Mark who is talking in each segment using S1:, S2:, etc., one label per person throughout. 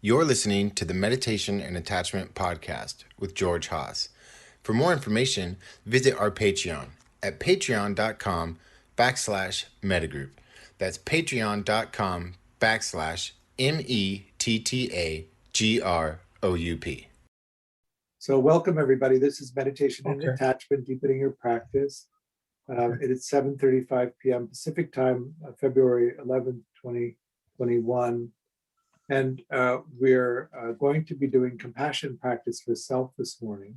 S1: You're listening to the Meditation and Attachment Podcast with George Haas. For more information, visit our Patreon at patreon.com/Mettagroup. That's patreon.com/METTAGROUP.
S2: So welcome everybody. This is Meditation and
S3: Okay.
S2: Attachment, Deepening Your Practice. It is 7:35 p.m. Pacific time, February 11th, 2021. And we're going to be doing compassion practice for self this morning.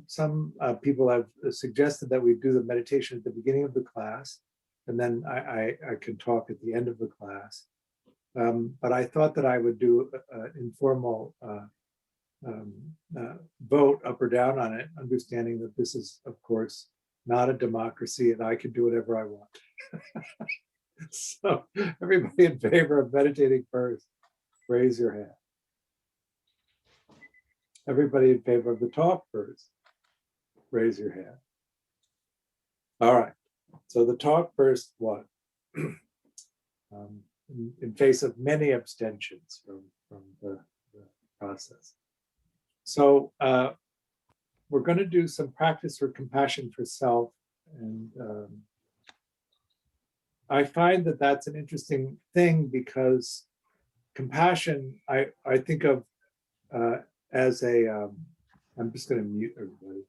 S2: Some people have suggested that we do the meditation at the beginning of the class, and then I can talk at the end of the class. But I thought that I would do an informal vote up or down on it, understanding that this is, of course, not a democracy and I can do whatever I want. So everybody in favor of meditating first, raise your hand. Everybody in favor of the talk first, raise your hand. All right, so the talk first won. In face of many abstentions from the process. So we're going to do some practice for compassion for self. And I find that that's an interesting thing because compassion, I think of as a, I'm just going to mute everybody.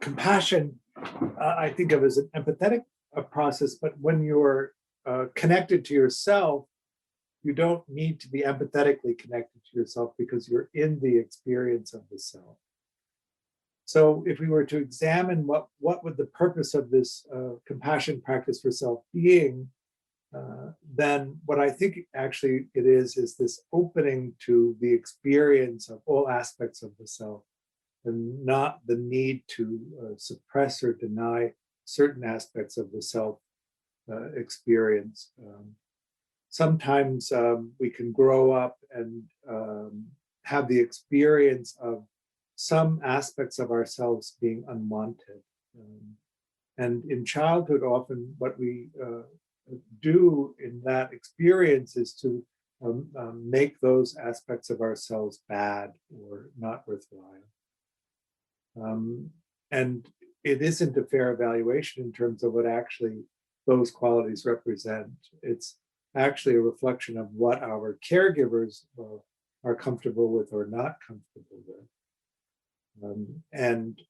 S2: Compassion, I think of as an empathetic process, but when you're connected to yourself, you don't need to be empathetically connected to yourself because you're in the experience of the self. So if we were to examine what would the purpose of this compassion practice for self being, then what I think actually it is this opening to the experience of all aspects of the self and not the need to suppress or deny certain aspects of the self experience. Sometimes we can grow up and have the experience of some aspects of ourselves being unwanted. And in childhood, often what we do in that experience is to make those aspects of ourselves bad or not worthwhile. And it isn't a fair evaluation in terms of what actually those qualities represent. It's actually a reflection of what our caregivers are comfortable with or not comfortable with, and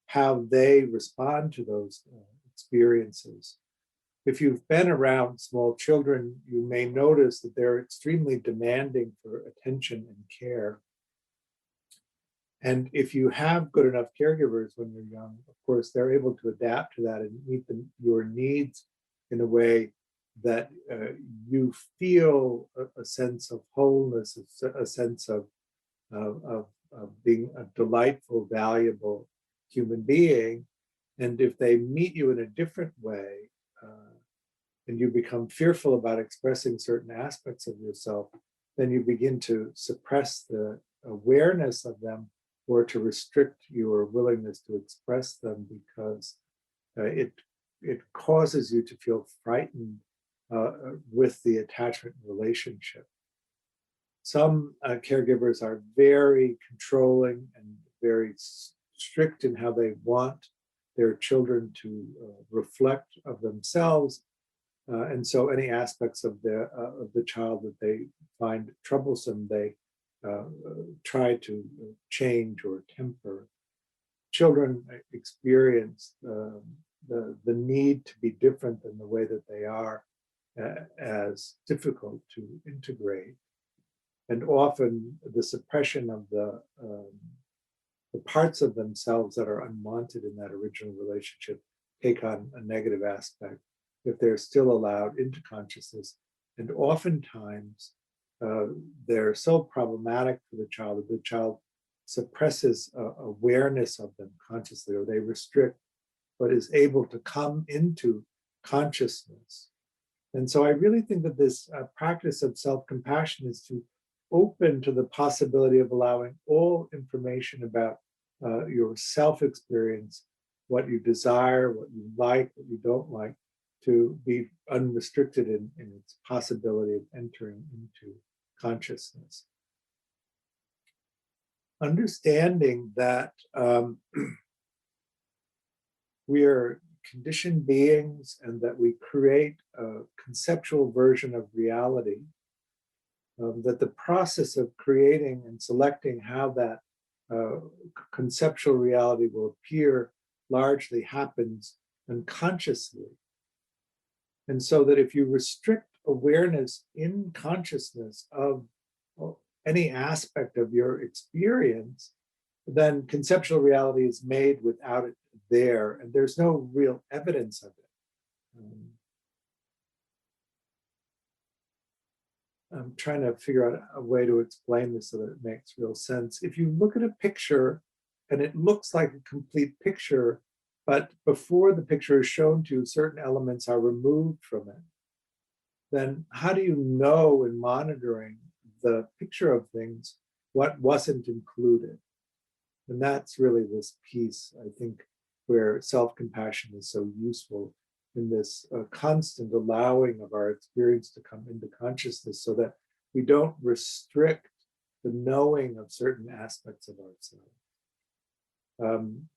S2: how they respond to those experiences. If you've been around small children, you may notice that they're extremely demanding for attention and care. And if you have good enough caregivers when you're young, of course, they're able to adapt to that and meet your needs in a way that you feel a sense of wholeness, a sense of being a delightful, valuable human being. And if they meet you in a different way, and you become fearful about expressing certain aspects of yourself, then you begin to suppress the awareness of them or to restrict your willingness to express them because it causes you to feel frightened with the attachment relationship. Some caregivers are very controlling and very strict in how they want their children to reflect of themselves. And so any aspects of the child that they find troublesome, they try to change or temper. Children experience the need to be different than the way that they are as difficult to integrate. And often the suppression of the parts of themselves that are unwanted in that original relationship take on a negative aspect if they're still allowed into consciousness. And oftentimes they're so problematic for the child that the child suppresses awareness of them consciously, or they restrict, but is able to come into consciousness. And so I really think that this practice of self-compassion is to open to the possibility of allowing all information about your self-experience, what you desire, what you like, what you don't like, to be unrestricted in its possibility of entering into consciousness. Understanding that we are conditioned beings and that we create a conceptual version of reality, that the process of creating and selecting how that conceptual reality will appear largely happens unconsciously. And so that if you restrict awareness in consciousness of any aspect of your experience, then conceptual reality is made without it there, and there's no real evidence of it. I'm trying to figure out a way to explain this so that it makes real sense. If you look at a picture and it looks like a complete picture, but before the picture is shown to you, certain elements are removed from it, then how do you know in monitoring the picture of things what wasn't included? And that's really this piece, I think, where self-compassion is so useful in this constant allowing of our experience to come into consciousness so that we don't restrict the knowing of certain aspects of ourselves.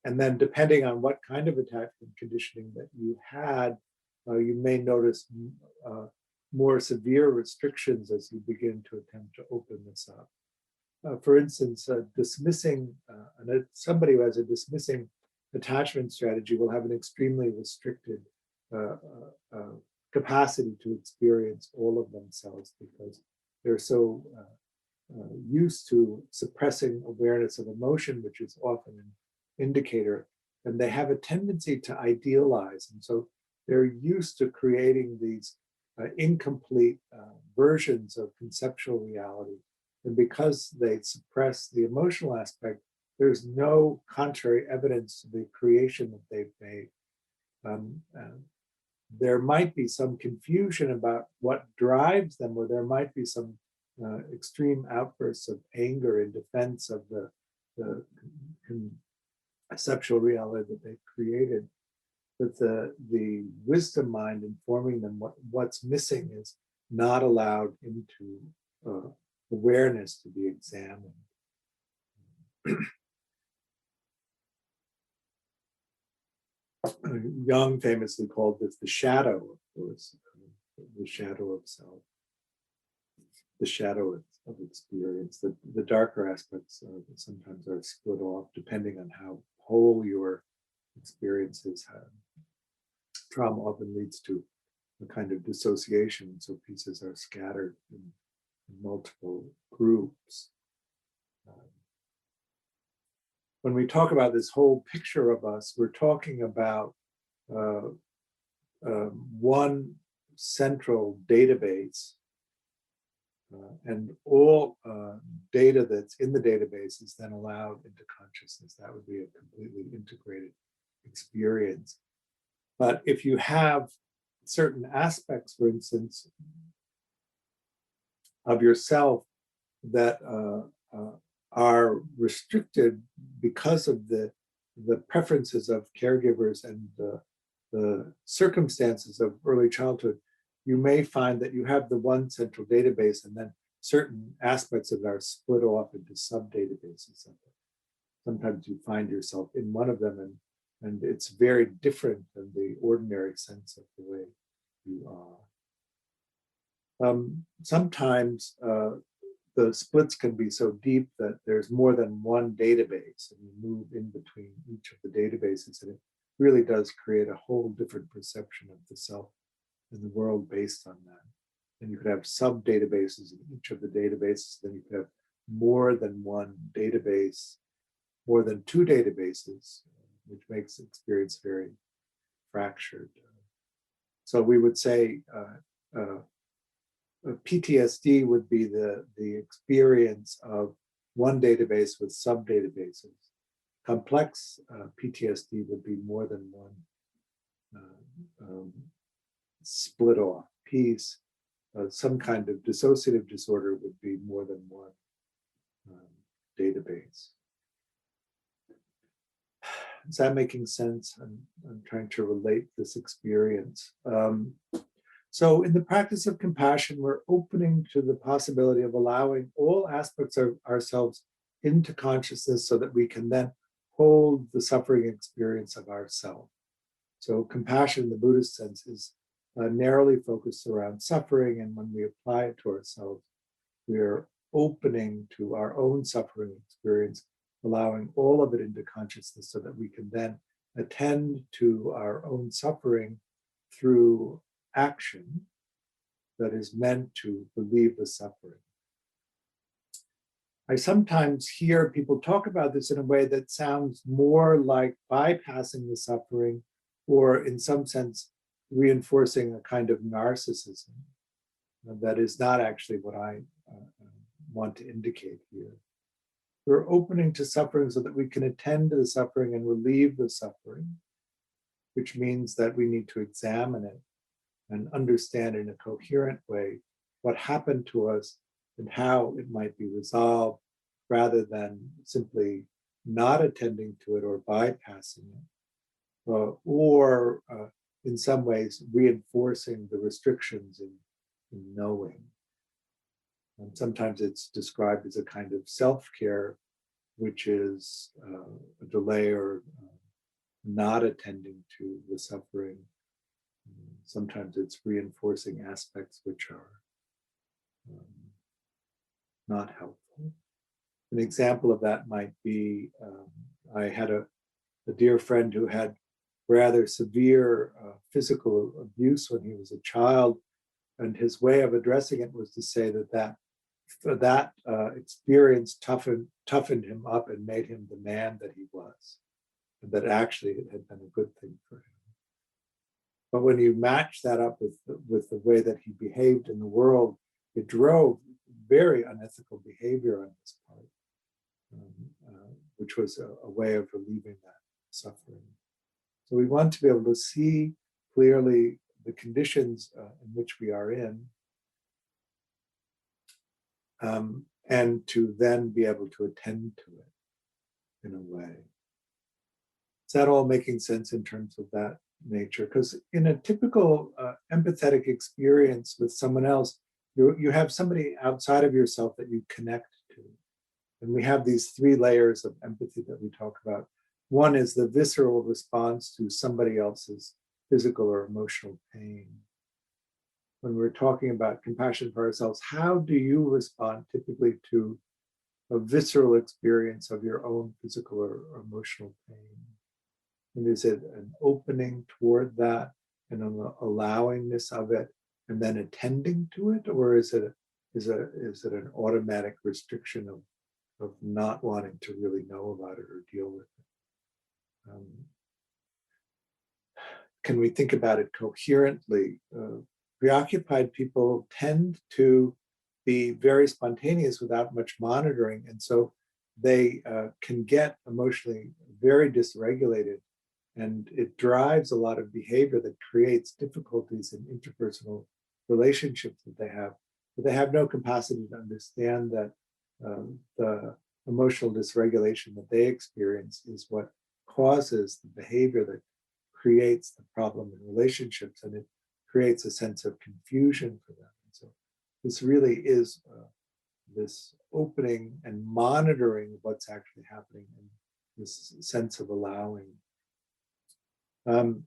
S2: And then depending on what kind of attachment conditioning that you had, you may notice more severe restrictions as you begin to attempt to open this up. For instance, dismissing, somebody who has a dismissing attachment strategy will have an extremely restricted capacity to experience all of themselves because they're so used to suppressing awareness of emotion, which is often an indicator, and they have a tendency to idealize. And so they're used to creating these incomplete versions of conceptual reality. And because they suppress the emotional aspect, there's no contrary evidence to the creation that they've made. There might be some confusion about what drives them, or there might be some extreme outbursts of anger in defense of the conceptual reality that they've created. But the wisdom mind informing them what's missing is not allowed into awareness to be examined. Jung famously called this the shadow, of course, the shadow of self, the shadow of experience. The darker aspects sometimes are split off depending on how whole your experiences have. Trauma often leads to a kind of dissociation, so pieces are scattered in multiple groups. When we talk about this whole picture of us, we're talking about one central database, and all data that's in the database is then allowed into consciousness. That would be a completely integrated experience. But if you have certain aspects, for instance, of yourself that are restricted because of the preferences of caregivers and the circumstances of early childhood, you may find that you have the one central database and then certain aspects of it are split off into sub-databases. Sometimes you find yourself in one of them and it's very different than the ordinary sense of the way you are. Sometimes the splits can be so deep that there's more than one database and you move in between each of the databases, and it really does create a whole different perception of the self and the world based on that. And you could have sub-databases in each of the databases, then you could have more than one database, more than two databases, which makes experience very fractured. So we would say PTSD would be the experience of one database with sub-databases. Complex PTSD would be more than one split off piece. Some kind of dissociative disorder would be more than one database. Is that making sense? I'm trying to relate this experience. So in the practice of compassion, we're opening to the possibility of allowing all aspects of ourselves into consciousness so that we can then hold the suffering experience of ourself. So compassion in the Buddhist sense is narrowly focused around suffering, and when we apply it to ourselves, we're opening to our own suffering experience, allowing all of it into consciousness so that we can then attend to our own suffering through action that is meant to relieve the suffering. I sometimes hear people talk about this in a way that sounds more like bypassing the suffering, or in some sense, reinforcing a kind of narcissism. That is not actually what I want to indicate here. We're opening to suffering so that we can attend to the suffering and relieve the suffering, which means that we need to examine it and understand in a coherent way what happened to us and how it might be resolved, rather than simply not attending to it or bypassing it, or in some ways reinforcing the restrictions in knowing. And sometimes it's described as a kind of self-care, which is a delay or not attending to the suffering. Sometimes it's reinforcing aspects which are not helpful. An example of that might be, I had a dear friend who had rather severe physical abuse when he was a child, and his way of addressing it was to say that experience toughened him up and made him the man that he was, and that actually it had been a good thing for him. But when you match that up with the way that he behaved in the world, it drove very unethical behavior on his part, which was a way of relieving that suffering. So we want to be able to see clearly the conditions in which we are in, and to then be able to attend to it in a way. Is that all making sense in terms of that nature? Because in a typical empathetic experience with someone else, you have somebody outside of yourself that you connect to. And we have these three layers of empathy that we talk about. One is the visceral response to somebody else's physical or emotional pain. When we're talking about compassion for ourselves, how do you respond typically to a visceral experience of your own physical or emotional pain? And is it an opening toward that and an allowingness of it and then attending to it? Or is it an automatic restriction of not wanting to really know about it or deal with it? Can we think about it coherently? Preoccupied people tend to be very spontaneous without much monitoring, and so they can get emotionally very dysregulated, and it drives a lot of behavior that creates difficulties in interpersonal relationships that they have. But they have no capacity to understand that the emotional dysregulation that they experience is what causes the behavior that creates the problem in relationships, and it creates a sense of confusion for them. And so this really is this opening and monitoring of what's actually happening, and this sense of allowing. The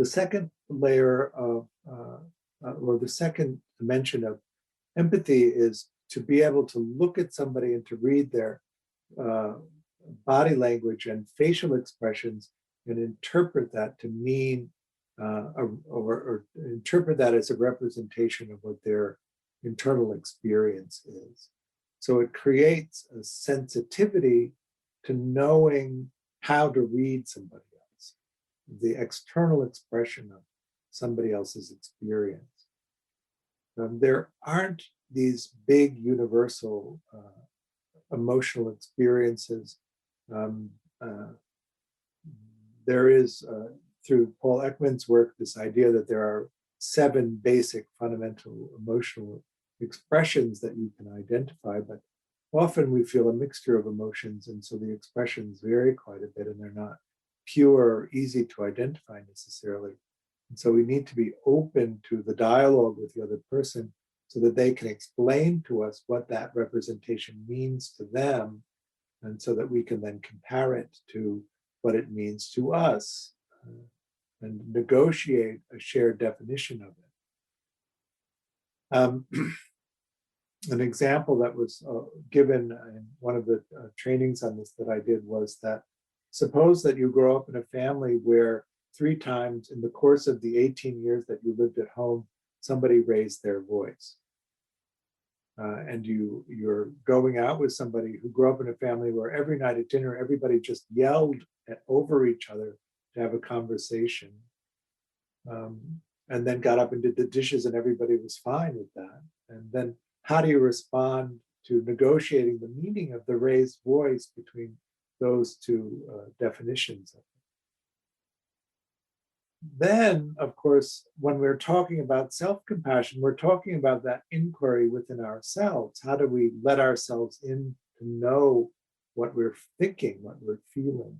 S2: second layer of, or the second dimension of empathy is to be able to look at somebody and to read their body language and facial expressions and interpret that to mean, or interpret that as a representation of what their internal experience is. So it creates a sensitivity to knowing how to read somebody else, the external expression of somebody else's experience. There aren't these big universal emotional experiences. There is, through Paul Ekman's work, this idea that there are 7 basic fundamental emotional expressions that you can identify, but often we feel a mixture of emotions, and so the expressions vary quite a bit, and they're not pure or easy to identify necessarily. And so we need to be open to the dialogue with the other person so that they can explain to us what that representation means to them, and so that we can then compare it to what it means to us, and negotiate a shared definition of it. An example that was given in one of the trainings on this that I did was that suppose that you grow up in a family where 3 times in the course of the 18 years that you lived at home, somebody raised their voice. And you're going out with somebody who grew up in a family where every night at dinner, everybody just yelled over each other to have a conversation. And then got up and did the dishes and everybody was fine with that. And then how do you respond to negotiating the meaning of the raised voice between those 2 definitions of it? Then, of course, when we're talking about self-compassion, we're talking about that inquiry within ourselves. How do we let ourselves in to know what we're thinking, what we're feeling?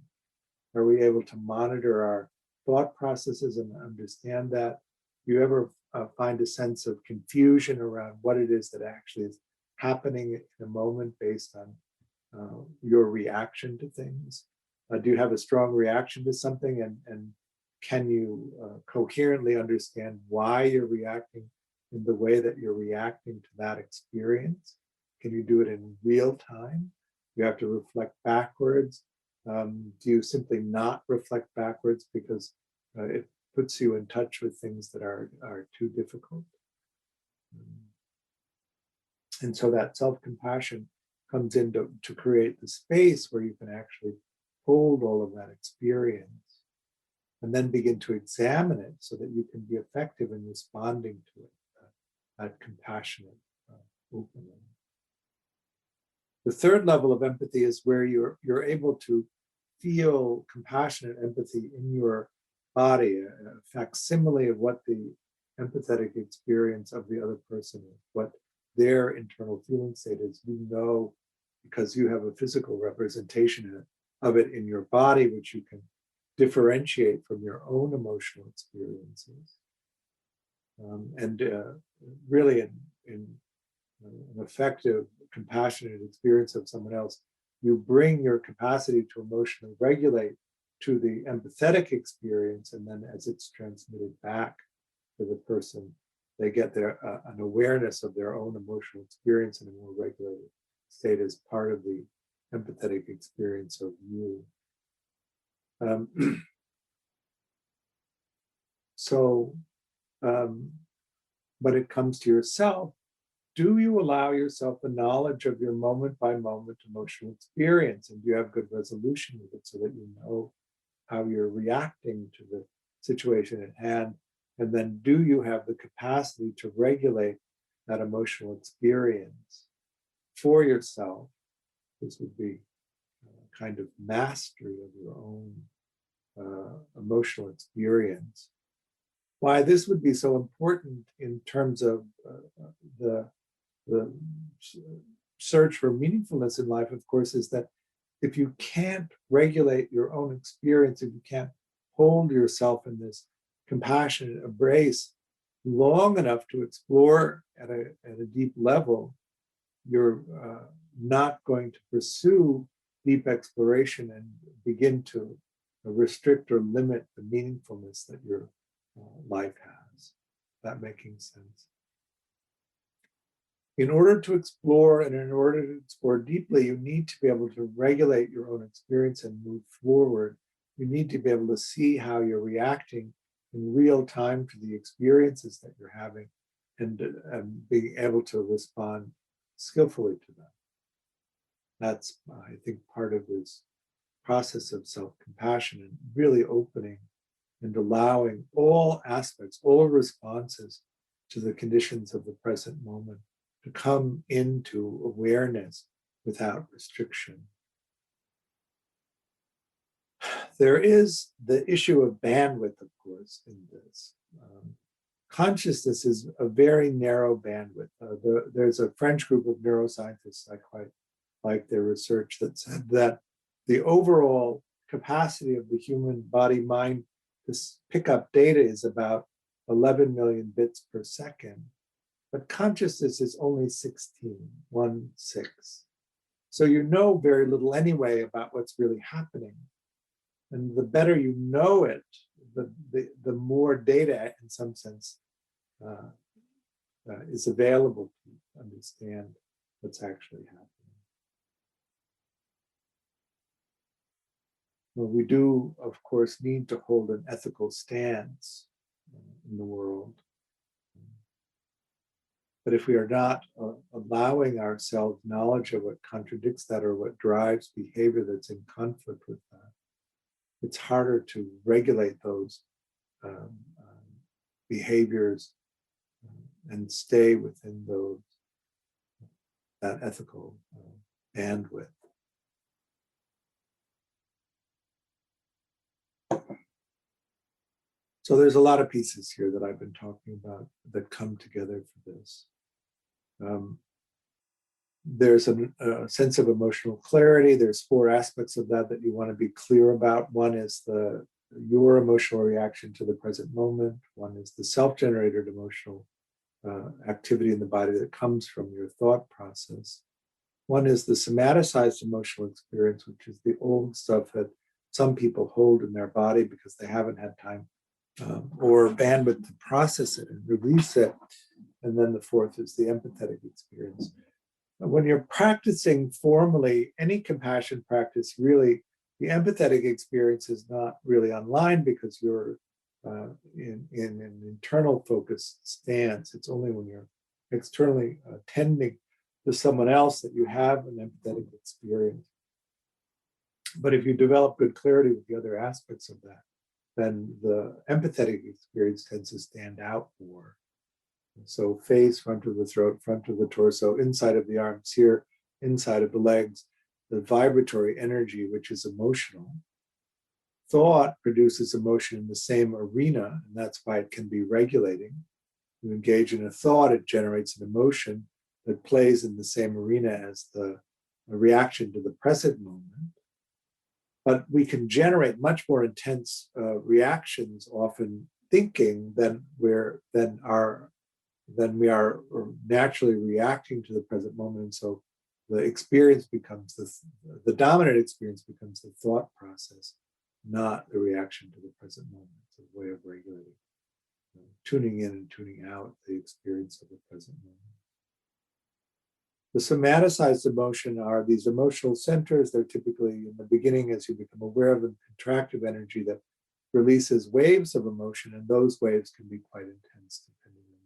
S2: Are we able to monitor our thought processes and understand that? Do you ever find a sense of confusion around what it is that actually is happening in a moment based on your reaction to things? Do you have a strong reaction to something, and can you coherently understand why you're reacting in the way that you're reacting to that experience? Can you do it in real time? You have to reflect backwards. Do you simply not reflect backwards because it puts you in touch with things that are too difficult? And so that self-compassion comes in to create the space where you can actually hold all of that experience and then begin to examine it so that you can be effective in responding to it, that compassionate opening. The third level of empathy is where you're able to feel compassionate empathy in your body, a facsimile of what the empathetic experience of the other person is, what their internal feeling state is. You know, because you have a physical representation of it in your body, which you can differentiate from your own emotional experiences. And really, in an effective, compassionate experience of someone else, you bring your capacity to emotionally regulate to the empathetic experience, and then as it's transmitted back to the person, they get an awareness of their own emotional experience in a more regulated state as part of the empathetic experience of you. When it comes to yourself, do you allow yourself the knowledge of your moment-by-moment emotional experience? And do you have good resolution with it so that you know how you're reacting to the situation at hand? And then do you have the capacity to regulate that emotional experience for yourself? This would be a kind of mastery of your own emotional experience. Why this would be so important in terms of the search for meaningfulness in life, of course, is that if you can't regulate your own experience, if you can't hold yourself in this compassionate embrace long enough to explore at a deep level, you're not going to pursue deep exploration and begin to restrict or limit the meaningfulness that your life has. That making sense? In order to explore and in order to explore deeply, you need to be able to regulate your own experience and move forward. You need to be able to see how you're reacting in real time to the experiences that you're having, and being able to respond skillfully to them. That's, I think, part of this process of self-compassion and really opening and allowing all aspects, all responses to the conditions of the present moment to come into awareness without restriction. There is the issue of bandwidth, of course, in this. Consciousness is a very narrow bandwidth. There's a French group of neuroscientists I quite like their research that said that the overall capacity of the human body mind to pick up data is about 11 million bits per second, but consciousness is only 16, 1/6. So you know very little anyway about what's really happening. And the better you know it, the more data, in some sense, is available to understand what's actually happening. Well, we do, of course, need to hold an ethical stance in the world. But if we are not allowing ourselves knowledge of what contradicts that or what drives behavior that's in conflict with that, it's harder to regulate those behaviors and stay within that ethical bandwidth. So there's a lot of pieces here that I've been talking about that come together for this. There's a sense of emotional clarity. There's 4 aspects of that you want to be clear about. One is your emotional reaction to the present moment. One is the self-generated emotional activity in the body that comes from your thought process. One is the somaticized emotional experience, which is the old stuff that some people hold in their body because they haven't had time or bandwidth to process it and release it. And then the 4th is the empathetic experience. When you're practicing formally any compassion practice, really, the empathetic experience is not really online because you're in an internal focused stance. It's only when you're externally tending to someone else that you have an empathetic experience. But if you develop good clarity with the other aspects of that, then the empathetic experience tends to stand out more. So face, front of the throat, front of the torso, inside of the arms here, inside of the legs, the vibratory energy, which is emotional. Thought produces emotion in the same arena, and that's why it can be regulating. You engage in a thought, it generates an emotion that plays in the same arena as the reaction to the present moment. But we can generate much more intense reactions, often thinking, than we are naturally reacting to the present moment. And so the experience becomes the dominant experience becomes the thought process, not the reaction to the present moment. It's a way of regulating, tuning in and tuning out the experience of the present moment. The somaticized emotion are these emotional centers. They're typically in the beginning, as you become aware of them, contractive energy that releases waves of emotion, and those waves can be quite intense depending on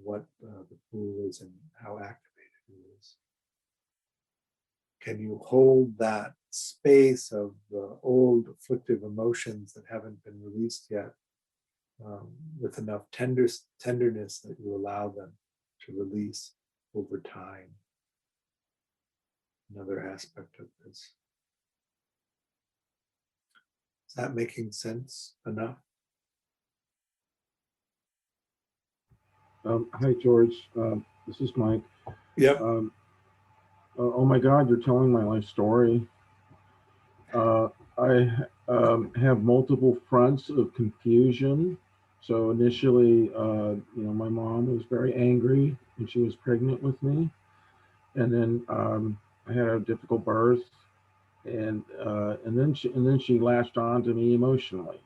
S2: what the pool is and how activated it is. Can you hold that space of the old afflictive emotions that haven't been released yet with enough tenderness that you allow them to release over time? Another aspect of this. Is that making sense enough?
S3: Hi, George. This is Mike.
S2: Yep.
S3: Oh my God, you're telling my life story. I have multiple fronts of confusion. So initially, my mom was very angry when she was pregnant with me, and then I had a difficult birth, and then she latched on to me emotionally.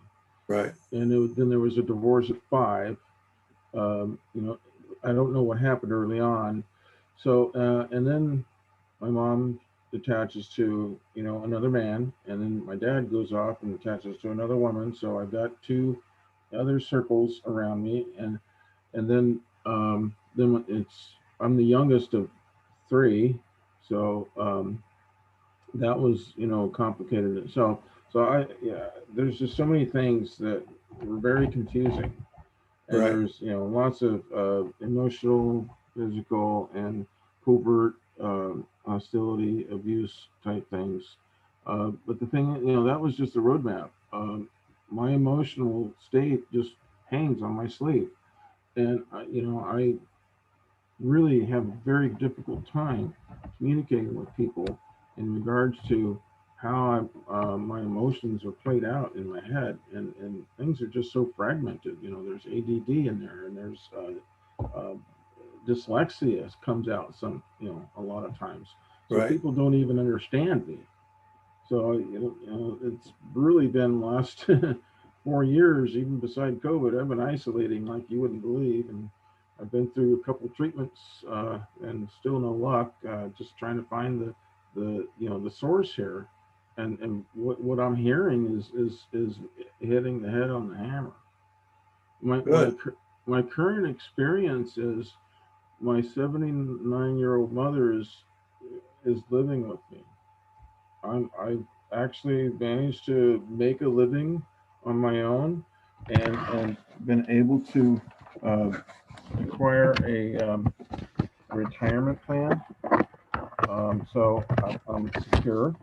S2: Right.
S3: And then there was a divorce at 5. I don't know what happened early on. So, and then my mom attaches to, another man, and then my dad goes off and attaches to another woman. So I've got 2 other circles around me, and then I'm the youngest of 3, so that was complicated. So there's just so many things that were very confusing. And
S2: Right.
S3: there's lots of emotional, physical, and covert hostility, abuse type things. But the thing, that was just a roadmap. My emotional state just hangs on my sleeve, and really have a very difficult time communicating with people in regards to how my emotions are played out in my head, and things are just so fragmented. There's ADD in there, and there's dyslexia comes out a lot of times. So
S2: Right.
S3: people don't even understand me. So it's really been last 4 years, even beside COVID. I've been isolating like you wouldn't believe, and I've been through a couple treatments and still no luck. Just trying to find the source here, and what I'm hearing is hitting the head on the hammer. My my
S2: Good.
S3: my current experience is my 79-year-old mother is living with me. I've actually managed to make a living on my own, and been able to uh, acquire a retirement plan. So I'm secure,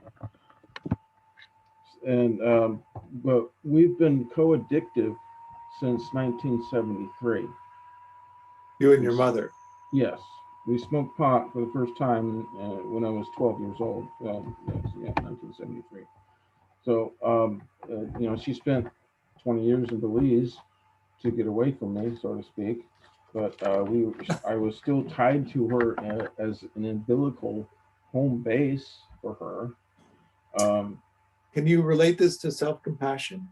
S3: and but we've been co-addictive since 1973.
S2: You and
S3: We,
S2: your mother.
S3: yes, we smoked pot for the first time when I was 12 years old. Yes, yeah, 1973. So, she spent 20 years in Belize to get away from me, so to speak. But I was still tied to her as an umbilical home base for her.
S2: Can you relate this to self-compassion?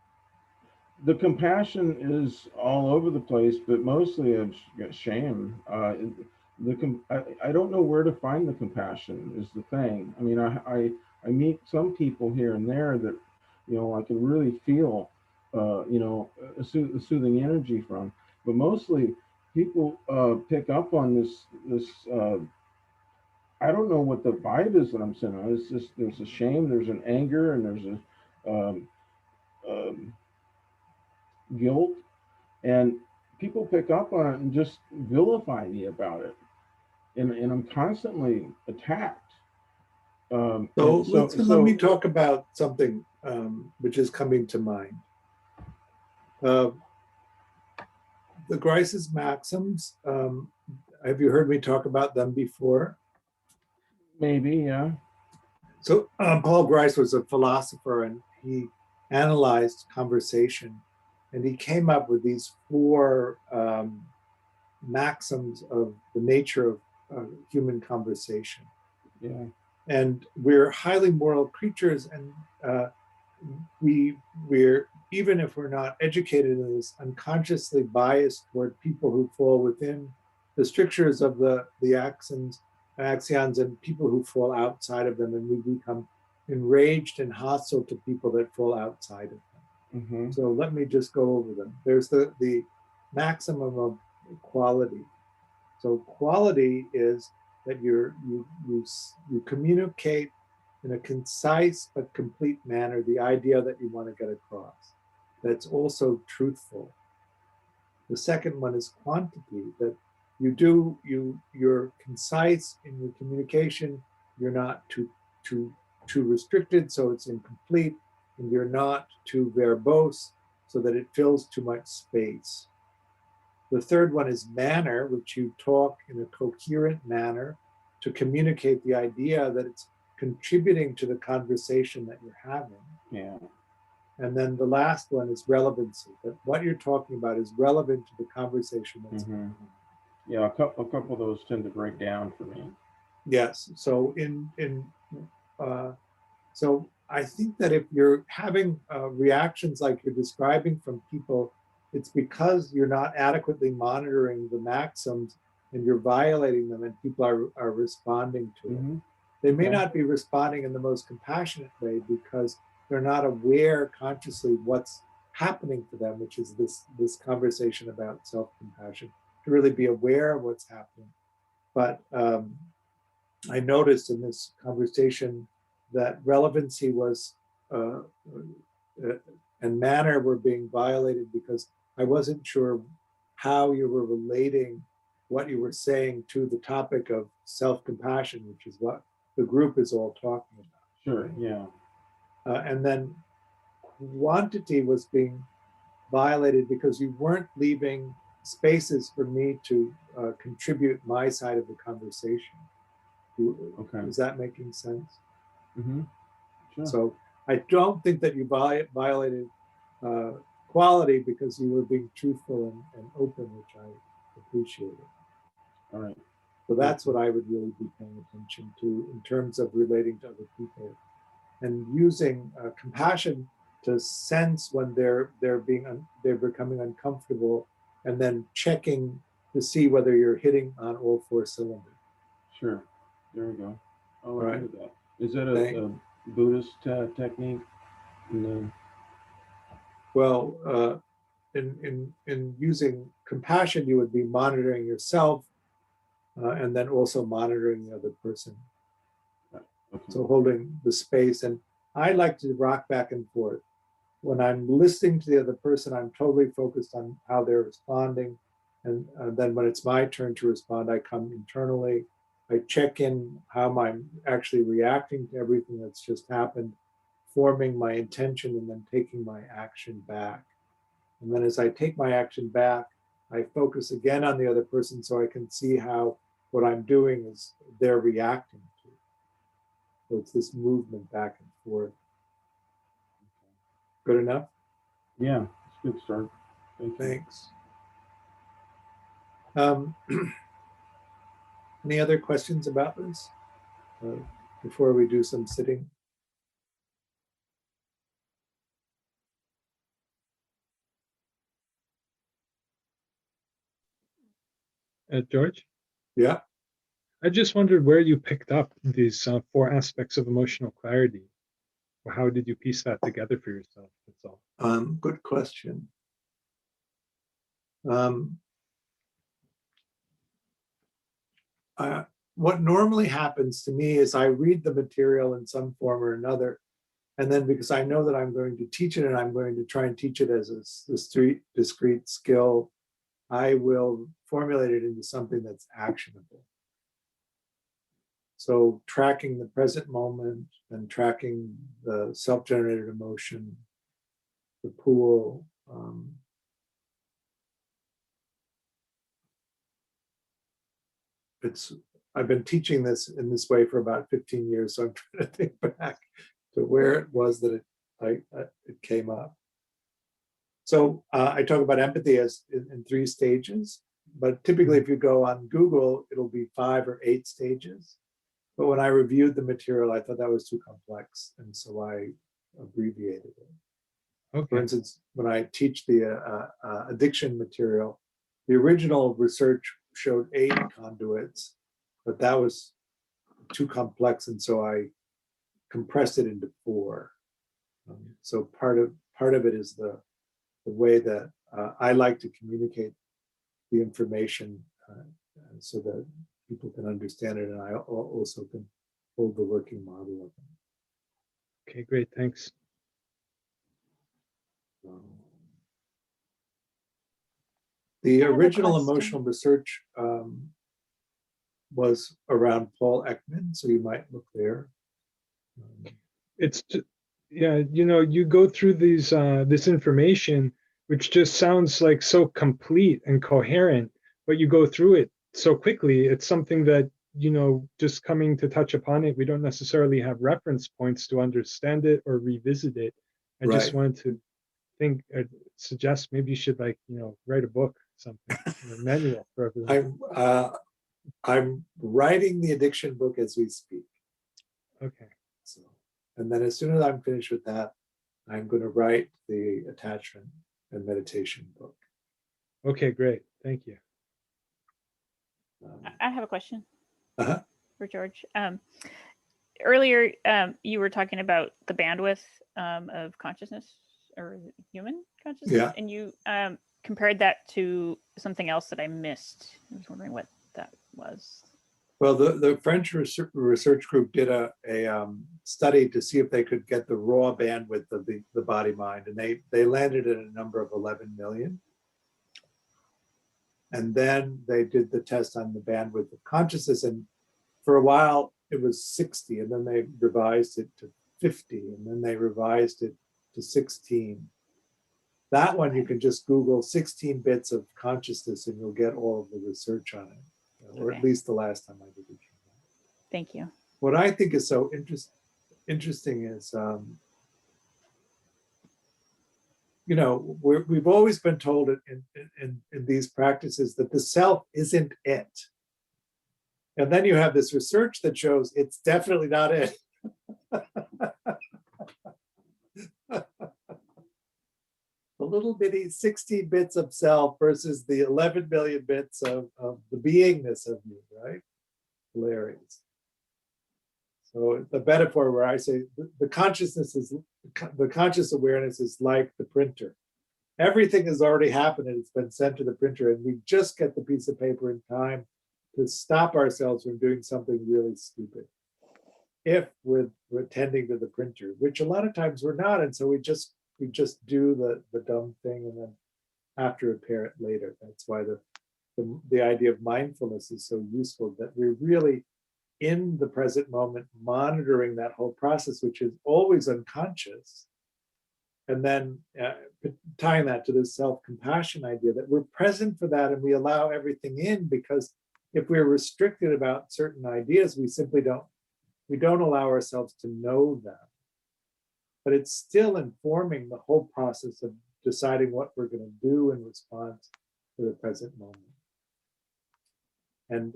S3: The compassion is all over the place, but mostly of shame. I don't know where to find the compassion is the thing. I mean, I meet some people here and there that, I can really feel, a soothing energy from, but mostly people pick up on this. I don't know what the vibe is that I'm sending. It's just there's a shame, there's an anger, and there's a um, guilt, and people pick up on it and just vilify me about it, and I'm constantly attacked.
S2: So
S3: And
S2: let me talk about something which is coming to mind. Uh, the Grice's maxims. Have you heard me talk about them before?
S3: maybe, yeah.
S2: So Paul Grice was a philosopher, and he analyzed conversation, and he came up with these four maxims of the nature of human conversation.
S3: Yeah.
S2: And we're highly moral creatures, and we're, even if we're not educated in this, unconsciously biased toward people who fall within the strictures of the axions, and people who fall outside of them, and we become enraged and hostile to people that fall outside of them.
S3: Mm-hmm.
S2: So let me just go over them. There's the maximum of quality. So quality is that you communicate in a concise but complete manner the idea that you want to get across. That's also truthful. The second one is quantity, that you're concise in your communication. You're not too restricted, so it's incomplete, and you're not too verbose, so that it fills too much space. The third one is manner, which you talk in a coherent manner to communicate the idea that it's contributing to the conversation that you're having.
S3: Yeah.
S2: And then the last one is relevancy, that what you're talking about is relevant to the conversation that's
S3: Mm-hmm.
S2: going on.
S3: Yeah, a couple of those tend to break down for me.
S2: Yes. So so I think that if you're having reactions like you're describing from people, it's because you're not adequately monitoring the maxims, and you're violating them, and people are responding to it.
S3: Mm-hmm.
S2: They may
S3: Okay.
S2: not be responding in the most compassionate way because they're not aware consciously what's happening for them, which is this conversation about self-compassion, to really be aware of what's happening. But I noticed in this conversation that relevancy was and manner were being violated, because I wasn't sure how you were relating what you were saying to the topic of self-compassion, which is what the group is all talking about.
S3: Sure.
S2: Right?
S3: Yeah.
S2: And then quantity was being violated because you weren't leaving spaces for me to contribute my side of the conversation.
S3: Okay.
S2: Is that making sense?
S3: Mm-hmm. Sure.
S2: So I don't think that you violated quality because you were being truthful and open, which I appreciated.
S3: All right.
S2: So that's what I would really be paying attention to in terms of relating to other people, and using compassion to sense when they're becoming uncomfortable, and then checking to see whether you're hitting on all four cylinders.
S3: Sure. There we go. I'll look
S2: All right.
S3: into that. Is that a Buddhist technique?
S2: Well, in using compassion, you would be monitoring yourself, and then also monitoring the other person.
S3: Okay.
S2: So holding the space. And I like to rock back and forth. When I'm listening to the other person, I'm totally focused on how they're responding. And then when it's my turn to respond, I come internally. I check in how I'm actually reacting to everything that's just happened, forming my intention, and then taking my action back. And then as I take my action back, I focus again on the other person so I can see how what I'm doing is they're reacting to. So it's this movement back and forth. Good enough?
S3: Yeah, it's a good start.
S2: Thanks. Any other questions about this before we do some sitting?
S4: George?
S2: Yeah.
S4: I just wondered where you picked up these 4 aspects of emotional clarity. Or how did you piece that together for yourself? That's all.
S2: Good question. What normally happens to me is I read the material in some form or another, and then because I know that I'm going to teach it and I'm going to try and teach it as a discrete skill, I will formulate it into something that's actionable. So tracking the present moment and tracking the self-generated emotion, the pool. I've been teaching this in this way for about 15 years, so I'm trying to think back to where it was that it came up. So I talk about empathy as in 3 stages, but typically if you go on Google, it'll be 5 or 8 stages. But when I reviewed the material, I thought that was too complex, and so I abbreviated it.
S4: Okay.
S2: For instance, when I teach the addiction material, the original research showed 8 conduits, but that was too complex, and so I compressed it into 4. So part of it is the way that I like to communicate the information so that people can understand it, and I also can hold the working model of it.
S4: Okay, great. Thanks.
S2: The original emotional research was around Paul Ekman, so you might look there.
S4: It's yeah, you go through these this information, which just sounds like so complete and coherent, but you go through it so quickly. It's something that, just coming to touch upon it, we don't necessarily have reference points to understand it or revisit it. I just wanted to suggest maybe you should write a book, something, or a manual for everyone.
S2: I'm writing the addiction book as we speak.
S4: Okay.
S2: So, and then as soon as I'm finished with that, I'm going to write the attachment and meditation book.
S4: Okay, great. Thank you.
S5: I have a question
S2: Uh-huh.
S5: for George. Earlier, you were talking about the bandwidth of consciousness or human consciousness,
S2: Yeah.
S5: and you compared that to something else that I missed. I was wondering what that was.
S2: Well, the French research group did a study to see if they could get the raw bandwidth of the body mind, and they landed at a number of 11 million. And then they did the test on the bandwidth of consciousness, and for a while it was 60, and then they revised it to 50, and then they revised it to 16. That one you can just Google 16 bits of consciousness and you'll get all of the research on it, or at
S5: Okay.
S2: least the last time I did it.
S5: Thank you.
S2: What I think is so interesting is, you know, we've always been told in these practices that the self isn't it. And then you have this research that shows it's definitely not it. The little bitty 16 bits of self versus the 11 million bits of the beingness of you, right? Hilarious. So the metaphor where I say the consciousness is, the conscious awareness is like the printer. Everything has already happened and it's been sent to the printer, and we just get the piece of paper in time to stop ourselves from doing something really stupid. If we're tending to the printer, which a lot of times we're not, and so we just do the dumb thing and then have to repair it later. That's why the idea of mindfulness is so useful, that we're really in the present moment, monitoring that whole process, which is always unconscious. And then tying that to this self-compassion idea, that we're present for that and we allow everything in, because if we're restricted about certain ideas, we don't allow ourselves to know them. But it's still informing the whole process of deciding what we're going to do in response to the present moment. And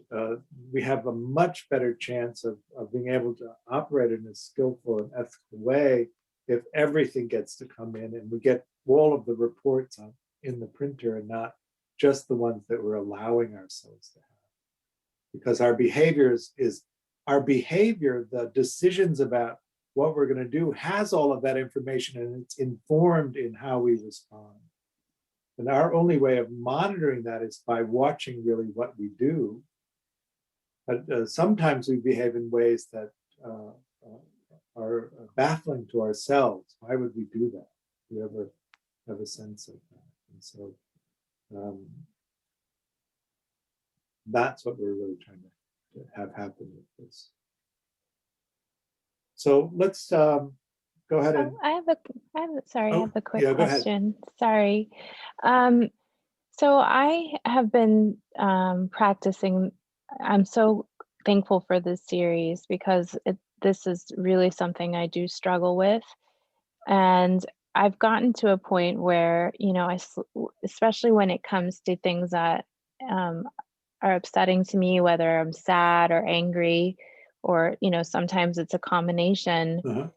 S2: we have a much better chance of being able to operate in a skillful and ethical way if everything gets to come in and we get all of the reports in the printer and not just the ones that we're allowing ourselves to have. Because our behavior, the decisions about what we're going to do has all of that information, and it's informed in how we respond. And our only way of monitoring that is by watching really what we do. But sometimes we behave in ways that are baffling to ourselves. Why would we do that? Do you ever have a sense of that? And so that's what we're really trying to have happen with this. So let's go ahead and.
S6: I have a quick
S2: yeah, go ahead.
S6: question. Sorry. So I have been practicing. I'm so thankful for this series, because this is really something I do struggle with. And I've gotten to a point where, you know, especially when it comes to things that are upsetting to me, whether I'm sad or angry, or, you know, sometimes it's a combination.
S2: Uh-huh.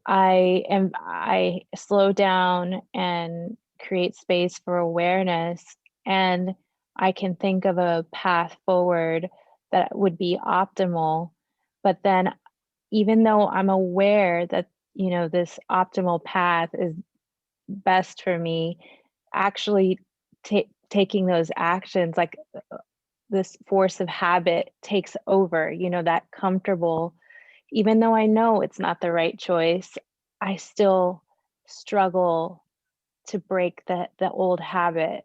S6: I slow down and create space for awareness, and I can think of a path forward that would be optimal. But then, even though I'm aware that, you know, this optimal path is best for me, actually taking those actions, like this force of habit takes over, you know, that comfortable, even though I know it's not the right choice, I still struggle to break the old habit.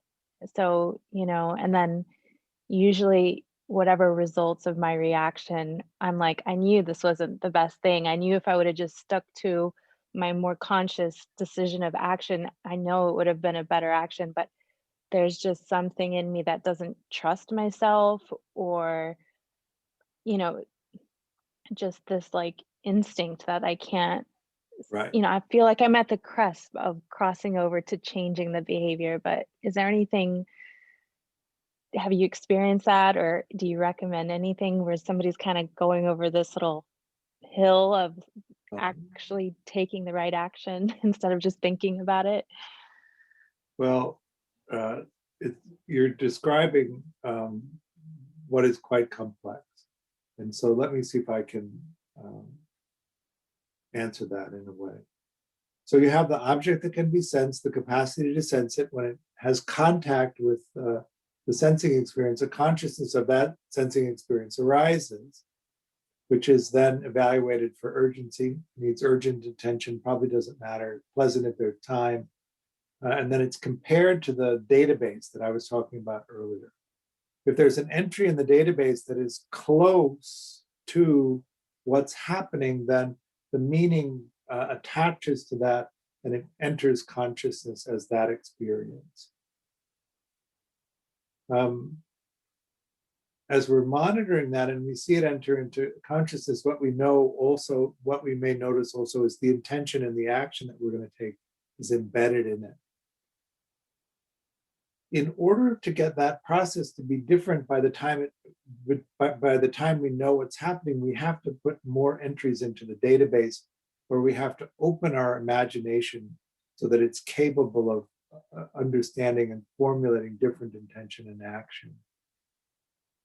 S6: So, you know, and then usually whatever results of my reaction, I'm like, I knew this wasn't the best thing. I knew if I would have just stuck to my more conscious decision of action, I know it would have been a better action, but there's just something in me that doesn't trust myself, or, you know, just this like instinct that I can't,
S2: Right.
S6: you know, I feel like I'm at the cusp of crossing over to changing the behavior. But is there anything, have you experienced that, or do you recommend anything where somebody's kind of going over this little hill of actually taking the right action instead of just thinking about it?
S2: Well, you're describing what is quite complex. And so let me see if I can answer that in a way. So you have the object that can be sensed, the capacity to sense it. When it has contact with the sensing experience, a consciousness of that sensing experience arises, which is then evaluated for urgency, needs urgent attention, probably doesn't matter, pleasant if there's time. And then it's compared to the database that I was talking about earlier. If there's an entry in the database that is close to what's happening, then the meaning attaches to that and it enters consciousness as that experience. As we're monitoring that and we see it enter into consciousness, what we know also, what we may notice also is the intention and the action that we're going to take is embedded in it. In order to get that process to be different by the time by the time we know what's happening, we have to put more entries into the database, or we have to open our imagination so that it's capable of understanding and formulating different intention and action.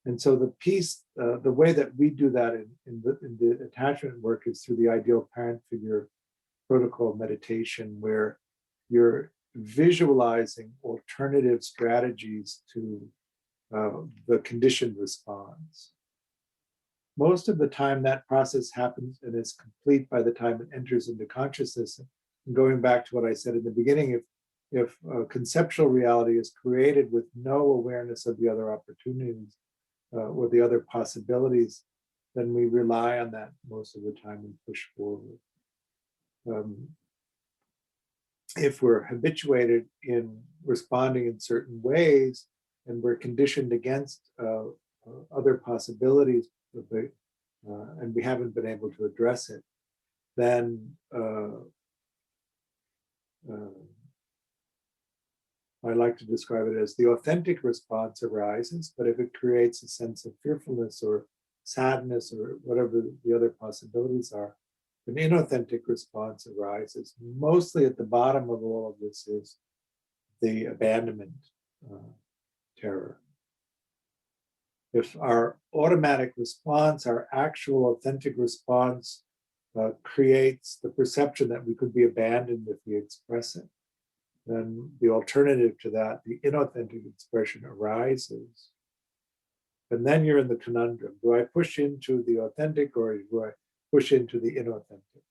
S2: And so the piece, the way that we do that in the attachment work is through the ideal parent figure protocol meditation, where you're visualizing alternative strategies to the conditioned response. Most of the time that process happens and is complete by the time it enters into consciousness. And going back to what I said in the beginning, if conceptual reality is created with no awareness of the other opportunities or the other possibilities, then we rely on that most of the time and push forward. If we're habituated in responding in certain ways and we're conditioned against other possibilities, and we haven't been able to address it, then I like to describe it as the authentic response arises, but if it creates a sense of fearfulness or sadness or whatever the other possibilities are, an inauthentic response arises. Mostly at the bottom of all of this is the abandonment terror. If our automatic response, our actual authentic response creates the perception that we could be abandoned if we express it, then the alternative to that, the inauthentic expression, arises. And then you're in the conundrum. Do I push into the authentic or do I push into the inauthentic?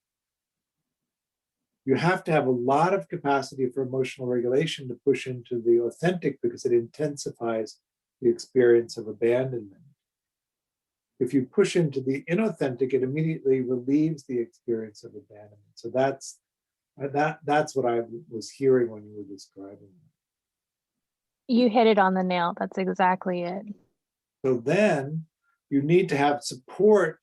S2: You have to have a lot of capacity for emotional regulation to push into the authentic because it intensifies the experience of abandonment. If you push into the inauthentic, it immediately relieves the experience of abandonment. So that's what I was hearing when you were describing it.
S6: You hit it on the nail. That's exactly it.
S2: So then you need to have support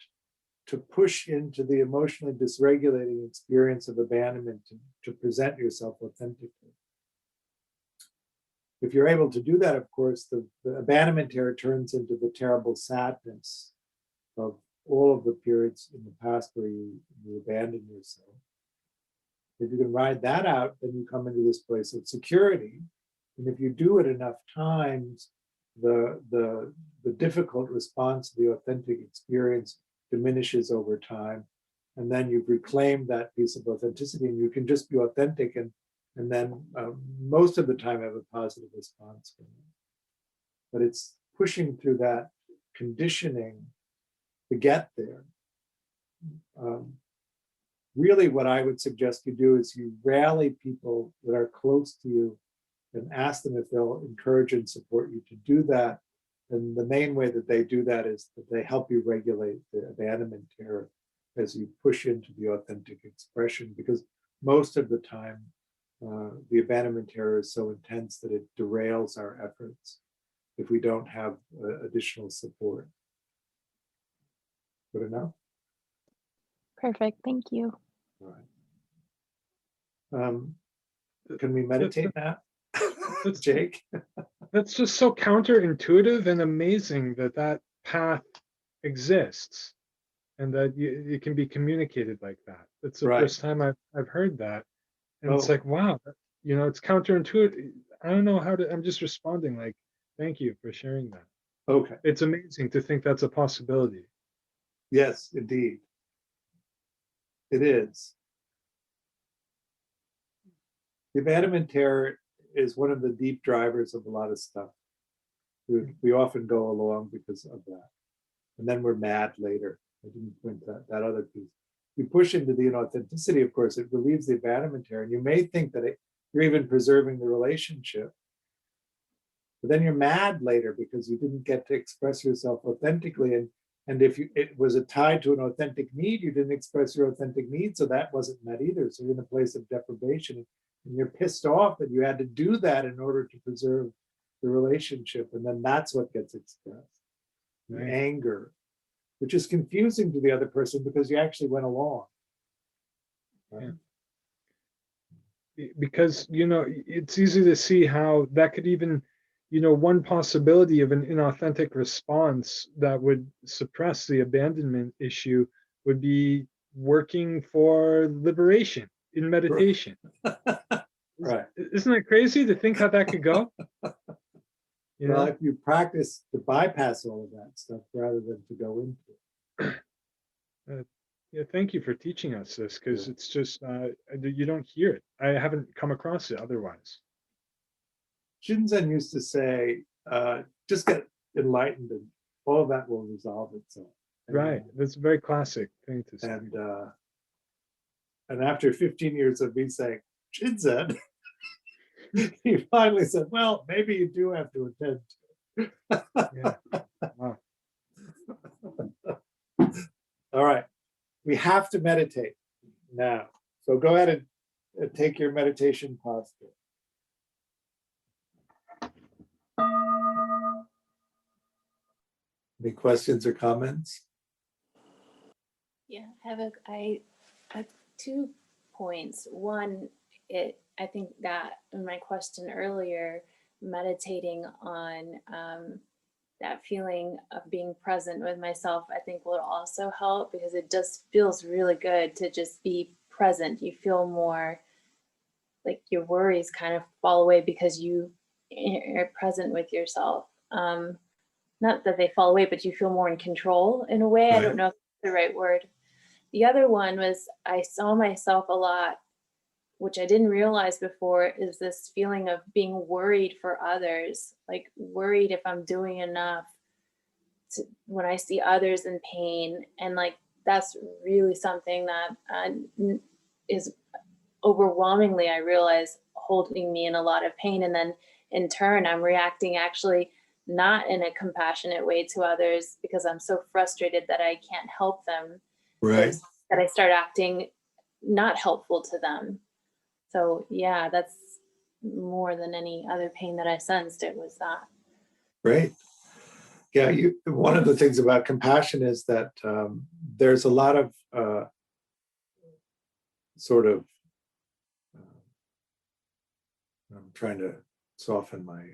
S2: to push into the emotionally dysregulating experience of abandonment to present yourself authentically. If you're able to do that, of course, the abandonment terror turns into the terrible sadness of all of the periods in the past where you abandon yourself. If you can ride that out, then you come into this place of security. And if you do it enough times, the difficult response to the authentic experience diminishes over time. And then you've reclaimed that piece of authenticity and you can just be authentic and then most of the time have a positive response from it. But it's pushing through that conditioning to get there. Really what I would suggest you do is you rally people that are close to you and ask them if they'll encourage and support you to do that. And the main way that they do that is that they help you regulate the abandonment terror as you push into the authentic expression, because most of the time, the abandonment terror is so intense that it derails our efforts if we don't have additional support. Good enough?
S6: Perfect. Thank you.
S2: All right. Can we meditate now? Jake?
S4: That's just so counterintuitive and amazing that path exists and that it can be communicated like that. It's the first time I've heard that. And it's like, wow, it's counterintuitive. I don't know how to, I'm just responding like, thank you for sharing that.
S2: Okay.
S4: It's amazing to think that's a possibility.
S2: Yes, indeed. It is. The abandonment terror is one of the deep drivers of a lot of stuff. We often go along because of that. And then we're mad later. I didn't point that other piece. You push into the inauthenticity, of course, it relieves the abandonment terror. And you may think that you're even preserving the relationship. But then you're mad later because you didn't get to express yourself authentically. And if it was tied to an authentic need, you didn't express your authentic need, so that wasn't met either. So you're in a place of deprivation, and you're pissed off that you had to do that in order to preserve the relationship. And then that's what gets expressed. Right. Anger, which is confusing to the other person because you actually went along. Right?
S4: Yeah. Because, it's easy to see how that could even, one possibility of an inauthentic response that would suppress the abandonment issue would be working for liberation in meditation.
S2: Right.
S4: Isn't that crazy to think how that could go?
S2: Well, if you practice to bypass all of that stuff rather than to go into it.
S4: Yeah, thank you for teaching us this, because it's just, you don't hear it. I haven't come across it otherwise.
S2: Shinzen used to say, just get enlightened and all of that will resolve itself.
S4: Right. That's a very classic thing to say.
S2: And after 15 years of me saying, Shinzen, he finally said, well, maybe you do have to attend to it.
S4: Yeah. Wow.
S2: All right. We have to meditate now. So go ahead and take your meditation posture. Any questions or comments?
S7: Yeah, I have 2 points. One, I think that in my question earlier, meditating on that feeling of being present with myself, I think will also help, because it just feels really good to just be present. You feel more like your worries kind of fall away because you're present with yourself. Not that they fall away, but you feel more in control in a way. Right. I don't know if that's the right word. The other one was I saw myself a lot, which I didn't realize before, is this feeling of being worried for others, like worried if I'm doing enough when I see others in pain. And like, that's really something that is overwhelmingly, I realize, holding me in a lot of pain. And then in turn, I'm reacting actually not in a compassionate way to others because I'm so frustrated that I can't help them.
S2: Right.
S7: That I start acting not helpful to them. So yeah, that's more than any other pain that I sensed. It was that.
S2: Great. Yeah, one of the things about compassion is that there's a lot of sort of, I'm trying to soften my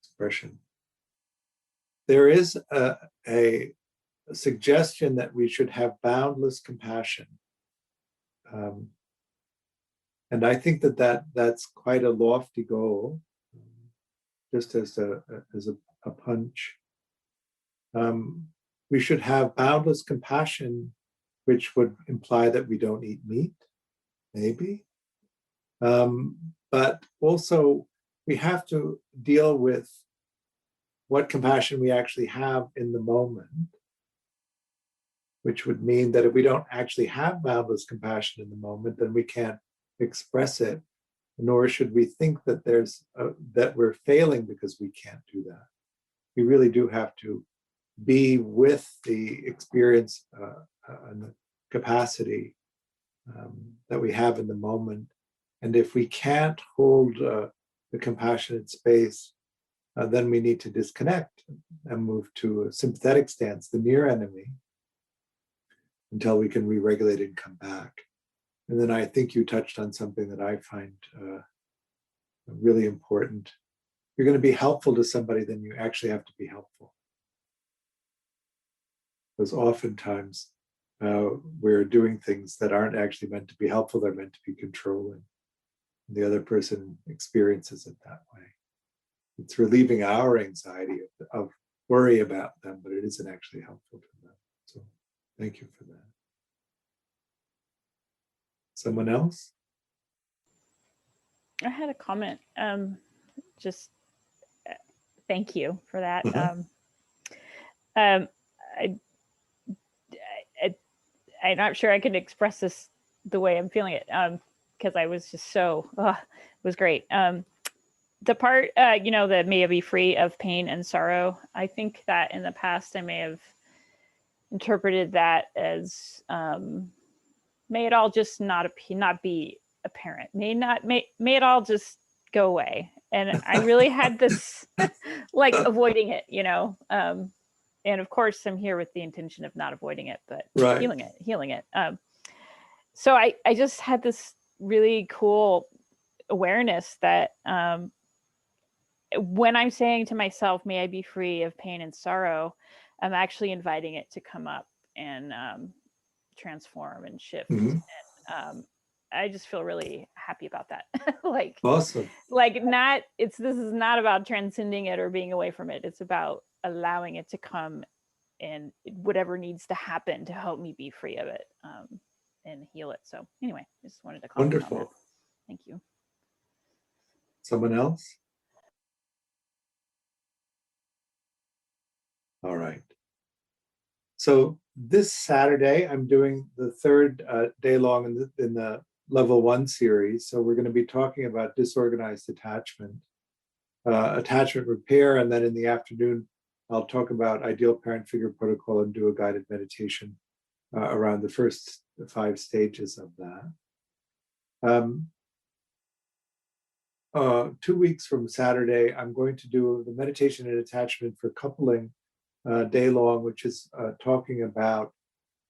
S2: expression. There is a suggestion that we should have boundless compassion. And I think that's quite a lofty goal, just as a punch. We should have boundless compassion, which would imply that we don't eat meat, maybe. But also we have to deal with what compassion we actually have in the moment, which would mean that if we don't actually have boundless compassion in the moment, then we can't express it, nor should we think that that we're failing because we can't do that. We really do have to be with the experience and the capacity that we have in the moment. And if we can't hold the compassionate space, then we need to disconnect and move to a sympathetic stance, the near enemy, until we can re-regulate and come back. And then I think you touched on something that I find really important. If you're going to be helpful to somebody, then you actually have to be helpful. Because oftentimes we're doing things that aren't actually meant to be helpful, they're meant to be controlling. And the other person experiences it that way. It's relieving our anxiety of worry about them, but it isn't actually helpful to them. So thank you for that. Someone else?
S5: I had a comment. Just thank you for that. I'm not sure I could express this the way I'm feeling it because I was just so, it was great. The part, that may be free of pain and sorrow, I think that in the past I may have interpreted that as may it all just not be apparent. May it all just go away. And I really had this like avoiding it, and of course I'm here with the intention of not avoiding it, but
S2: Right.
S5: healing it. So I just had this really cool awareness that when I'm saying to myself, may I be free of pain and sorrow, I'm actually inviting it to come up and transform and shift.
S2: Mhm.
S5: And I just feel really happy about that.
S2: Awesome.
S5: This is not about transcending it or being away from it. It's about allowing it to come and whatever needs to happen to help me be free of it and heal it. So anyway, I just wanted to comment on that.
S2: Wonderful.
S5: Thank you.
S2: Someone else? All right. So this Saturday, I'm doing the third day long in the level 1 series. So we're going to be talking about disorganized attachment, attachment repair. And then in the afternoon, I'll talk about ideal parent figure protocol and do a guided meditation around the first 5 stages of that. 2 weeks from Saturday, I'm going to do the meditation and attachment for coupling day long, which is talking about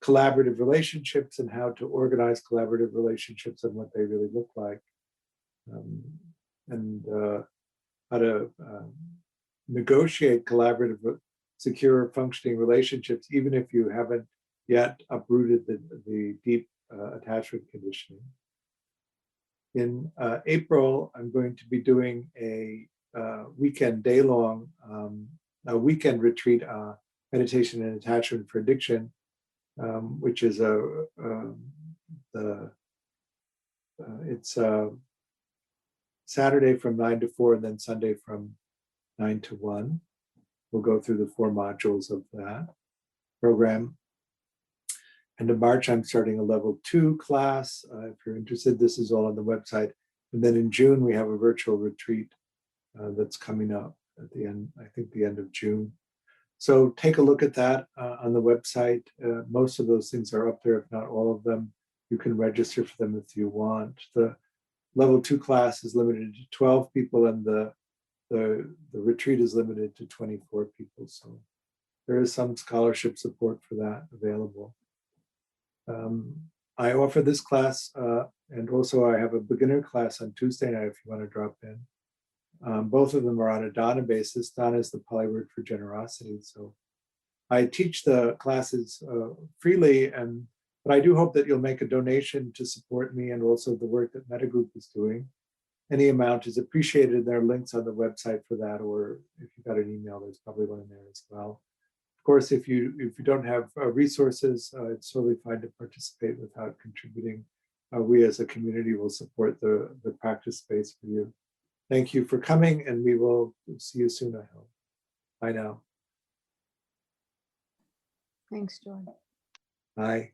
S2: collaborative relationships and how to organize collaborative relationships and what they really look like, and how to negotiate collaborative, secure, functioning relationships, even if you haven't yet uprooted the deep attachment conditioning. In April, I'm going to be doing a weekend day-long, a weekend retreat, meditation and attachment for addiction, which is it's Saturday from 9 to 4 and then Sunday from 9 to 1. We'll go through the 4 modules of that program. And in March, I'm starting a level 2 class. If you're interested, this is all on the website. And then in June, we have a virtual retreat that's coming up at the end, I think the end of June. So take a look at that on the website. Most of those things are up there, if not all of them. You can register for them if you want. The level 2 class is limited to 12 people and the retreat is limited to 24 people. So there is some scholarship support for that available. I offer this class and also I have a beginner class on Tuesday night if you want to drop in. Both of them are on a Dharma basis. Dharma is the Pali word for generosity. So I teach the classes freely, but I do hope that you'll make a donation to support me and also the work that Mettagroup is doing. Any amount is appreciated. There are links on the website for that, or if you got an email, there's probably one in there as well. Of course, if you don't have resources, it's totally fine to participate without contributing. We as a community will support the practice space for you. Thank you for coming, and we will see you soon, I hope. Bye now.
S6: Thanks, George.
S2: Bye.